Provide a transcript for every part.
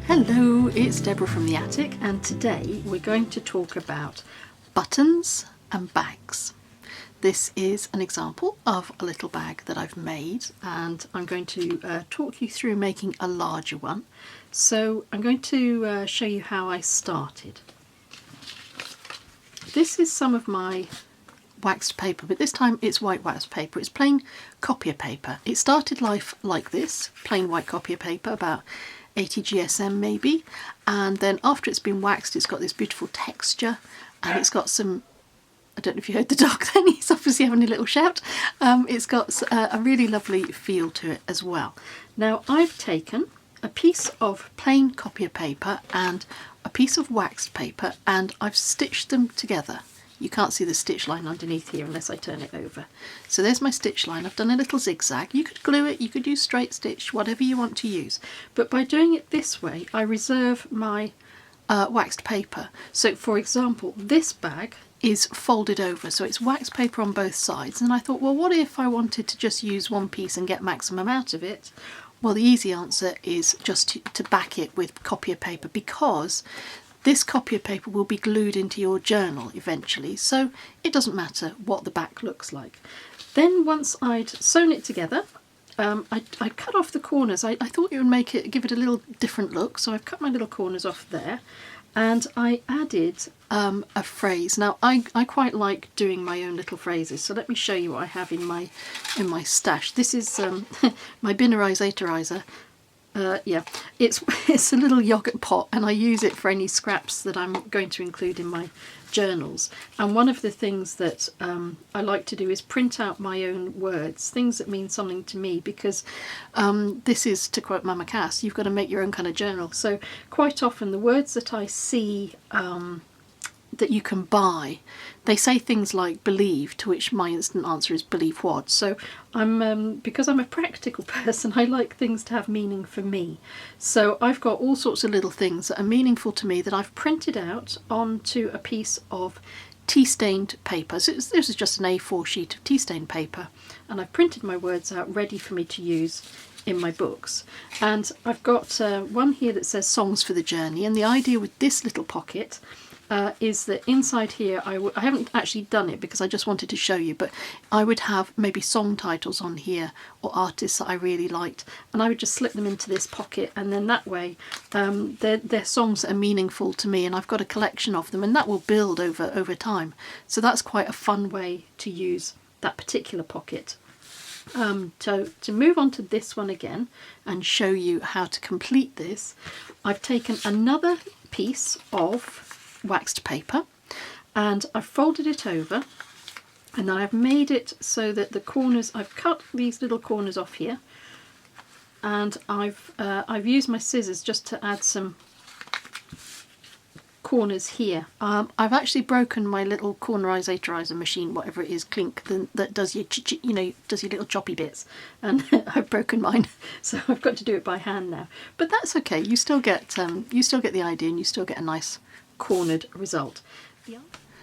Hello, it's Deborah from the attic, and today we're going to talk about buttons and bags. This is an example of a little bag that I've made, and I'm going to talk you through making a larger one. So I'm going to show you how I started. This is some of my waxed paper, but this time it's white waxed paper. It's plain copier paper. It started life like this, plain white copier paper, about 80 GSM maybe, and then after it's been waxed it's got this beautiful texture, and it's got some, I don't know if you heard the dog then, he's obviously having a little shout. It's got a really lovely feel to it as well. Now I've taken a piece of plain copier paper and a piece of waxed paper and I've stitched them together. You can't see the stitch line underneath here unless I turn it over. So there's my stitch line. I've done a little zigzag. You could glue it, you could use straight stitch, whatever you want to use. But by doing it this way, I reserve my waxed paper. So for example, this bag is folded over, so it's waxed paper on both sides. And I thought, well, what if I wanted to just use one piece and get maximum out of it? Well, the easy answer is just to back it with copier paper, because this copier paper will be glued into your journal eventually, so it doesn't matter what the back looks like. Then once I'd sewn it together, I cut off the corners. I thought it would give it a little different look, so I've cut my little corners off there, and I added a phrase. Now I quite like doing my own little phrases, so let me show you what I have in my stash. This is my binnerizer. Yeah, it's a little yoghurt pot, and I use it for any scraps that I'm going to include in my journals. And one of the things that I like to do is print out my own words, things that mean something to me, because this is, to quote Mama Cass, you've got to make your own kind of journal. So quite often the words that I see that you can buy, they say things like believe, to which my instant answer is believe what. So because I'm a practical person, I like things to have meaning for me. So I've got all sorts of little things that are meaningful to me that I've printed out onto a piece of tea-stained paper. So this is just an A4 sheet of tea-stained paper, and I've printed my words out ready for me to use in my books. And I've got one here that says songs for the journey, and the idea with this little pocket is that inside here, I haven't actually done it because I just wanted to show you, but I would have maybe song titles on here or artists that I really liked, and I would just slip them into this pocket, and then that way they're songs that are meaningful to me, and I've got a collection of them, and that will build over time. So that's quite a fun way to use that particular pocket. To move on to this one again and show you how to complete this, I've taken another piece of waxed paper and I've folded it over, and then I've made it so that the corners, I've cut these little corners off here, and I've used my scissors just to add some corners here. I've actually broken my little cornerizer machine, whatever it is, Clink, that does your does your little choppy bits, and I've broken mine, so I've got to do it by hand now. But that's okay. You still get the idea, and you still get a nice cornered result.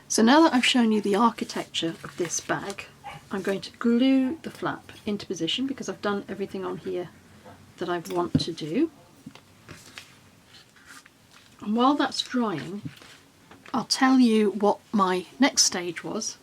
So now that I've shown you the architecture of this bag, I'm going to glue the flap into position because I've done everything on here that I want to do. And while that's drying, I'll tell you what my next stage was,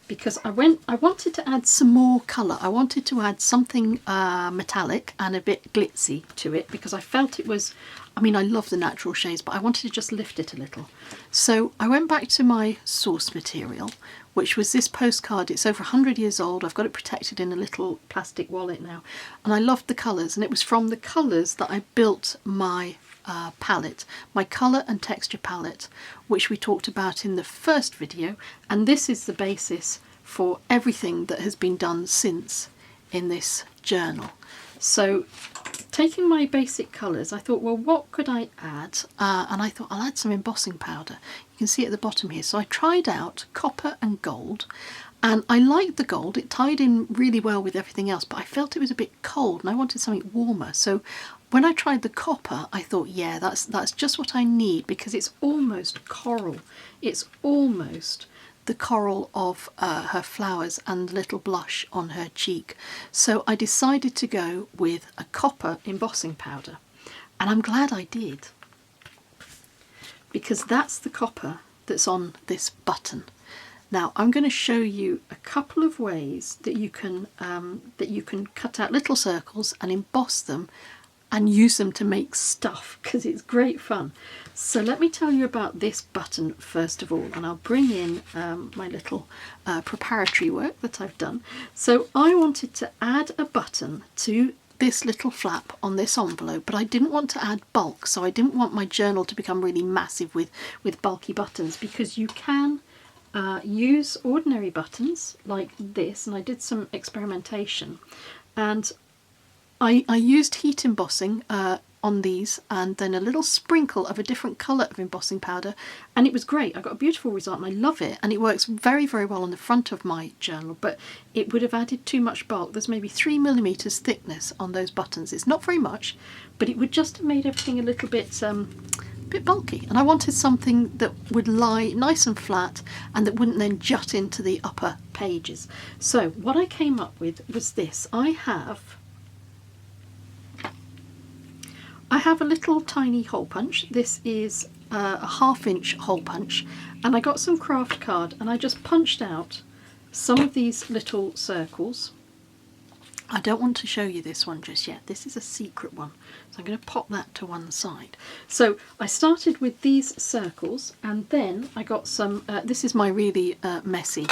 because I wanted to add some more colour. I wanted to add something metallic and a bit glitzy to it, because I felt it was, I mean, I love the natural shades, but I wanted to just lift it a little. So I went back to my source material, which was this postcard. It's over 100 years old. I've got it protected in a little plastic wallet now, and I loved the colours, and it was from the colours that I built my palette, my colour and texture palette, which we talked about in the first video, and this is the basis for everything that has been done since in this journal. So taking my basic colours, I thought, well, what could I add? And I thought I'll add some embossing powder. You can see at the bottom here. So I tried out copper and gold, and I liked the gold. It tied in really well with everything else, but I felt it was a bit cold and I wanted something warmer. So when I tried the copper, I thought, yeah, that's just what I need, because it's almost coral. It's almost the coral of her flowers and the little blush on her cheek. So I decided to go with a copper embossing powder. And I'm glad I did, because that's the copper that's on this button. Now I'm going to show you a couple of ways that you can cut out little circles and emboss them and use them to make stuff, because it's great fun. So let me tell you about this button first of all, and I'll bring in my little preparatory work that I've done. So I wanted to add a button to this little flap on this envelope, but I didn't want to add bulk, so I didn't want my journal to become really massive with bulky buttons, because you can use ordinary buttons like this, and I did some experimentation, and I used heat embossing on these, and then a little sprinkle of a different colour of embossing powder, and it was great. I got a beautiful result and I love it, and it works very, very well on the front of my journal, but it would have added too much bulk. There's maybe 3mm thickness on those buttons. It's not very much, but it would just have made everything a little bit bulky, and I wanted something that would lie nice and flat and that wouldn't then jut into the upper pages. So what I came up with was this. I have a little tiny hole punch. This is a 1/2 inch hole punch, and I got some craft card and I just punched out some of these little circles. I don't want to show you this one just yet. This is a secret one, so I'm going to pop that to one side. So I started with these circles, and then I got some, this is my really messy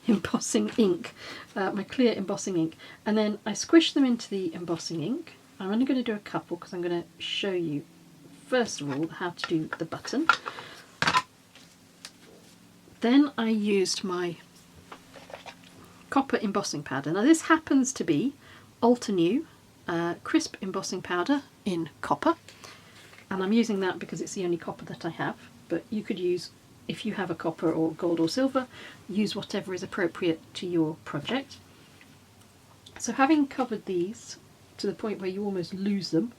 embossing ink, my clear embossing ink, and then I squished them into the embossing ink. I'm only going to do a couple because I'm going to show you first of all how to do the button. Then I used my copper embossing powder. Now this happens to be Alta New crisp embossing powder in copper, and I'm using that because it's the only copper that I have, but you could use, if you have a copper or gold or silver, use whatever is appropriate to your project. So having covered these to the point where you almost lose them,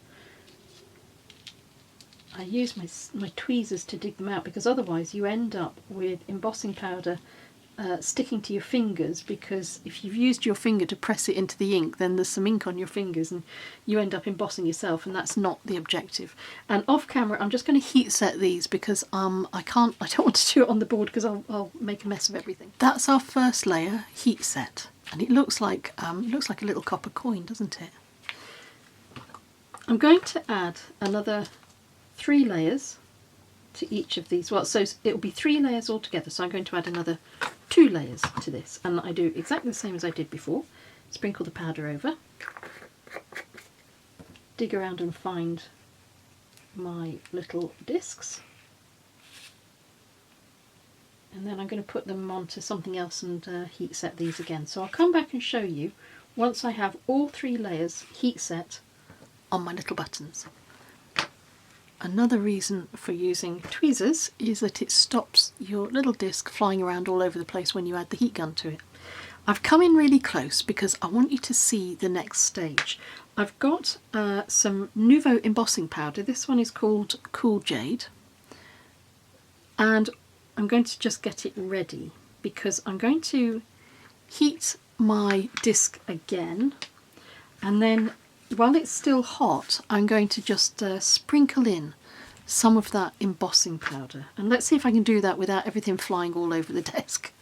I use my tweezers to dig them out, because otherwise you end up with embossing powder sticking to your fingers, because if you've used your finger to press it into the ink, then there's some ink on your fingers and you end up embossing yourself, and that's not the objective. And off camera I'm just going to heat set these because I don't want to do it on the board because I'll make a mess of everything. That's our first layer heat set, and it looks like a little copper coin, doesn't it? I'm going to add another 3 layers to each of these. Well, so it will be 3 layers altogether, so I'm going to add another 2 layers to this, and I do exactly the same as I did before. Sprinkle the powder over, dig around and find my little discs, and then I'm going to put them onto something else and heat set these again. So I'll come back and show you once I have all 3 layers heat set on my little buttons. Another reason for using tweezers is that it stops your little disc flying around all over the place when you add the heat gun to it. I've come in really close because I want you to see the next stage. I've got some Nouveau embossing powder. This one is called Cool Jade, and I'm going to just get it ready because I'm going to heat my disc again, and then while it's still hot I'm going to just sprinkle in some of that embossing powder, and let's see if I can do that without everything flying all over the desk.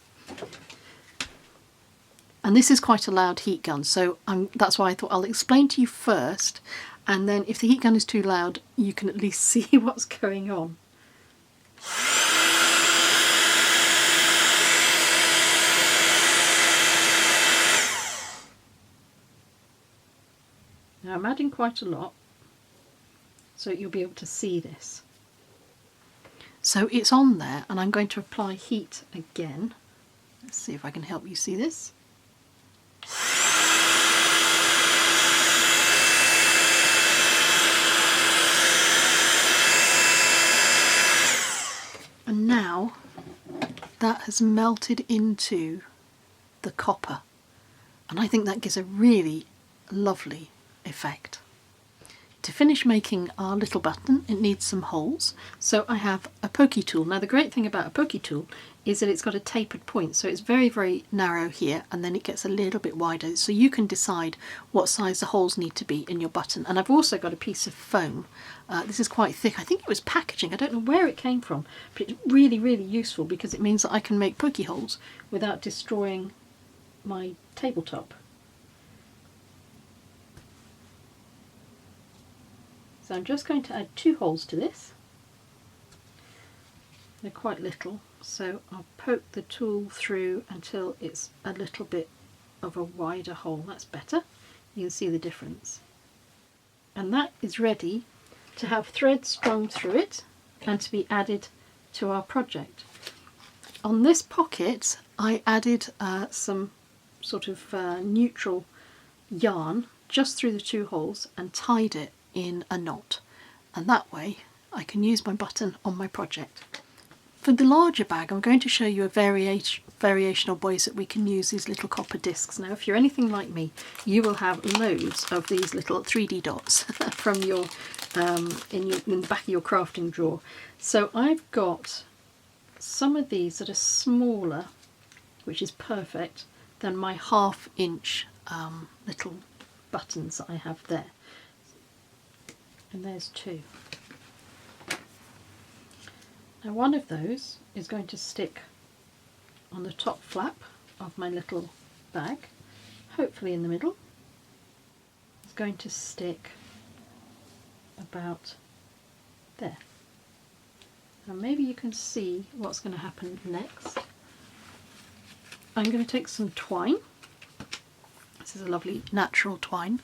And this is quite a loud heat gun, so that's why I thought I'll explain to you first, and then if the heat gun is too loud you can at least see what's going on. Now I'm adding quite a lot, so you'll be able to see this. So it's on there, and I'm going to apply heat again. Let's see if I can help you see this. And now that has melted into the copper, and I think that gives a really lovely effect. To finish making our little button, it needs some holes, so I have a pokey tool. Now the great thing about a pokey tool is that it's got a tapered point, so it's very, very narrow here, and then it gets a little bit wider, so you can decide what size the holes need to be in your button. And I've also got a piece of foam. This is quite thick. I think it was packaging. I don't know where it came from, but it's really, really useful because it means that I can make pokey holes without destroying my tabletop. So I'm just going to add 2 holes to this. They're quite little, so I'll poke the tool through until it's a little bit of a wider hole. That's better. You can see the difference. And that is ready to have thread strung through it and to be added to our project. On this pocket I added some sort of neutral yarn just through the 2 holes and tied it in a knot, and that way I can use my button on my project. For the larger bag, I'm going to show you a variation of ways that we can use these little copper discs. Now, if you're anything like me, you will have loads of these little 3D dots from your in the back of your crafting drawer. So I've got some of these that are smaller, which is perfect, than my 1/2 inch little buttons that I have there. And there's 2. Now one of those is going to stick on the top flap of my little bag, hopefully in the middle. It's going to stick about there. Now maybe you can see what's going to happen next. I'm going to take some twine. This is a lovely natural twine,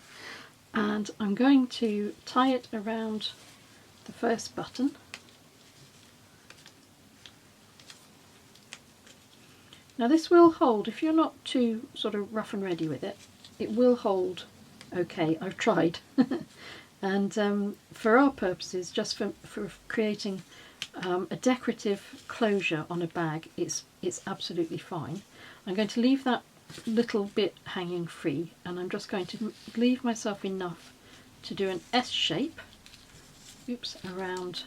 and I'm going to tie it around the first button. Now this will hold, if you're not too sort of rough and ready with it, it will hold okay. I've tried. And for our purposes, just for creating a decorative closure on a bag, it's absolutely fine. I'm going to leave that little bit hanging free, and I'm just going to leave myself enough to do an S shape, oops, around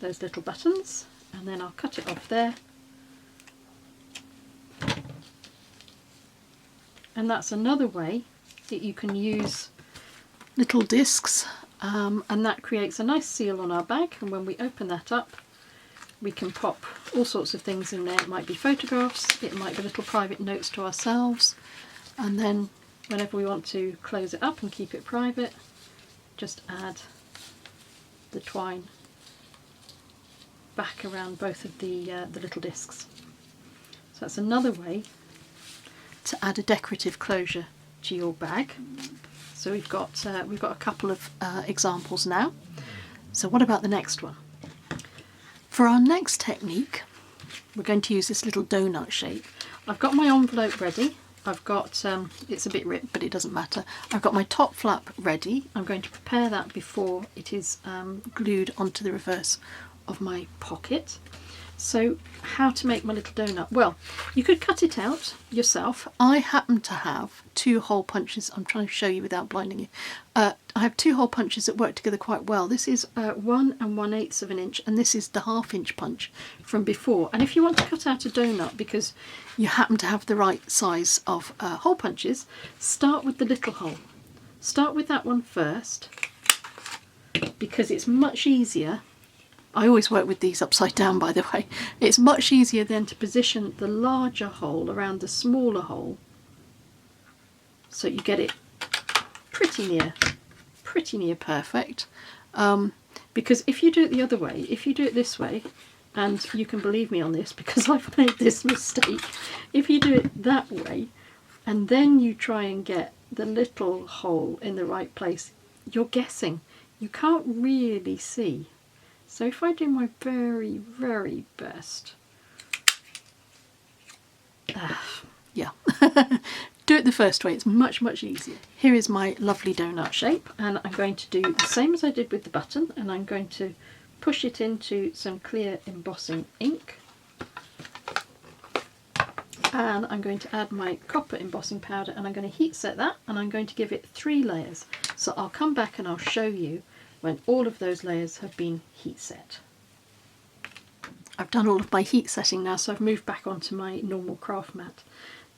those little buttons, and then I'll cut it off there. And that's another way that you can use little discs, and that creates a nice seal on our bag, and when we open that up we can pop all sorts of things in there. It might be photographs, it might be little private notes to ourselves, and then whenever we want to close it up and keep it private, just add the twine back around both of the little discs. So that's another way to add a decorative closure to your bag. So we've got a couple of examples now. So what about the next one? For our next technique, we're going to use this little donut shape. I've got my envelope ready. I've got, it's a bit ripped, but it doesn't matter. I've got my top flap ready. I'm going to prepare that before it is glued onto the reverse of my pocket. So how to make my little donut? Well, you could cut it out yourself. I happen to have 2 hole punches. I'm trying to show you without blinding you. I have 2 hole punches that work together quite well. This is 1 1/8 of an inch, and this is the 1/2 inch punch from before. And if you want to cut out a donut because you happen to have the right size of hole punches, start with the little hole. Start with that one first, because it's much easier. I always work with these upside down, by the way. It's much easier then to position the larger hole around the smaller hole, so you get it pretty near perfect. Because if you do it the other way, if you do it this way, and you can believe me on this because I've made this mistake, if you do it that way and then you try and get the little hole in the right place, you're guessing. You can't really see. So if I do my very, very best, yeah, do it the first way, it's much, much easier. Here is my lovely donut shape, and I'm going to do the same as I did with the button, and I'm going to push it into some clear embossing ink, and I'm going to add my copper embossing powder, and I'm going to heat set that, and I'm going to give it 3 layers. So I'll come back and I'll show you when all of those layers have been heat set. I've done all of my heat setting now, so I've moved back onto my normal craft mat.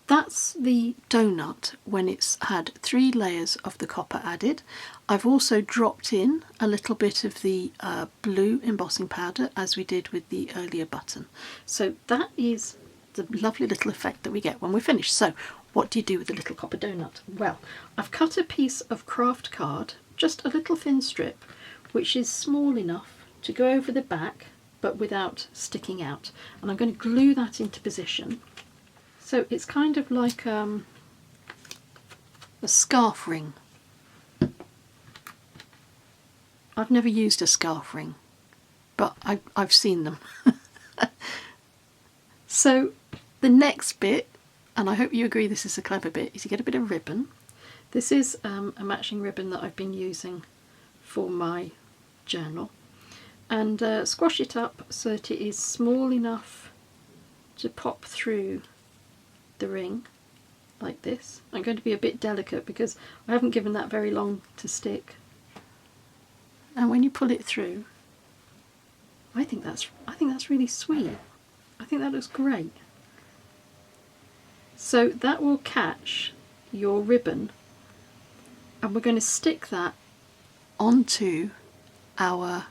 That's the donut when it's had 3 layers of the copper added. I've also dropped in a little bit of the blue embossing powder, as we did with the earlier button. So that is the lovely little effect that we get when we're finished. So what do you do with the little copper donut? Well, I've cut a piece of craft card, just a little thin strip, which is small enough to go over the back but without sticking out, and I'm going to glue that into position. So it's kind of like a scarf ring. I've never used a scarf ring, but I've seen them. So the next bit, and I hope you agree this is a clever bit, is you get a bit of ribbon. This is a matching ribbon that I've been using for my journal, and squash it up so that it is small enough to pop through the ring like this. I'm going to be a bit delicate because I haven't given that very long to stick, and when you pull it through, I think that's really sweet. I think that looks great. So that will catch your ribbon, and we're going to stick that onto our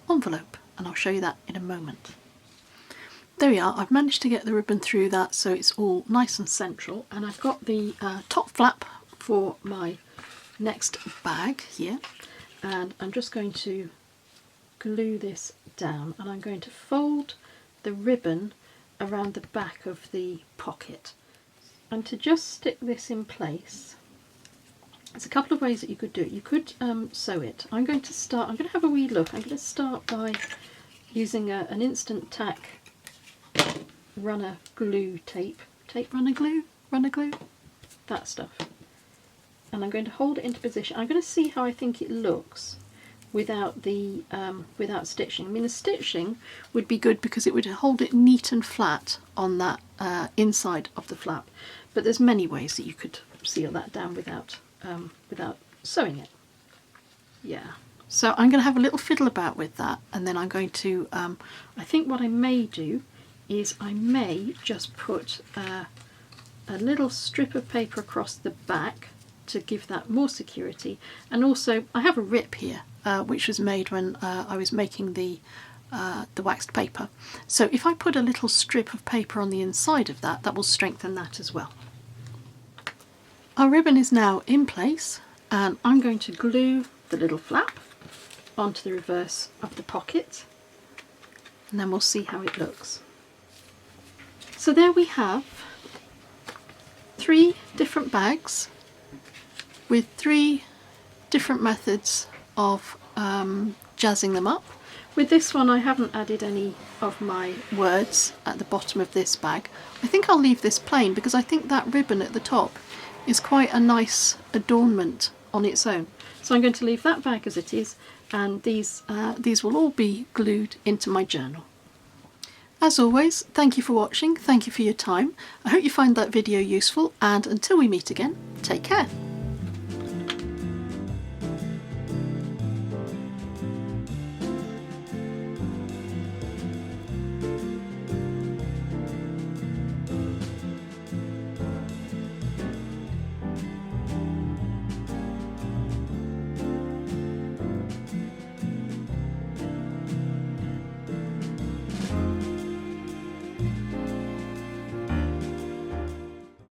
envelope, and I'll show you that in a moment. There we are. I've managed to get the ribbon through that so it's all nice and central, and I've got the top flap for my next bag here, and I'm just going to glue this down, and I'm going to fold the ribbon around the back of the pocket. And to just stick this in place, there's a couple of ways that you could do it. You could sew it. I'm going to have a wee look. I'm going to start by using an instant tack runner glue tape, runner glue, that stuff. And I'm going to hold it into position. I'm going to see how I think it looks without the without stitching. I mean, the stitching would be good because it would hold it neat and flat on that inside of the flap. But there's many ways that you could seal that down without sewing it. Yeah. So I'm going to have a little fiddle about with that, and then I'm going to, I think what I may do is I may just put a little strip of paper across the back to give that more security. And also I have a rip here which was made when I was making the waxed paper. So if I put a little strip of paper on the inside of that, that will strengthen that as well. Our ribbon is now in place, and I'm going to glue the little flap onto the reverse of the pocket, and then we'll see how it looks. So there we have 3 different bags with 3 different methods of jazzing them up. With this one I haven't added any of my words at the bottom of this bag. I think I'll leave this plain because I think that ribbon at the top is quite a nice adornment on its own. So I'm going to leave that bag as it is, and these will all be glued into my journal. As always, thank you for watching, thank you for your time. I hope you find that video useful, and until we meet again, take care.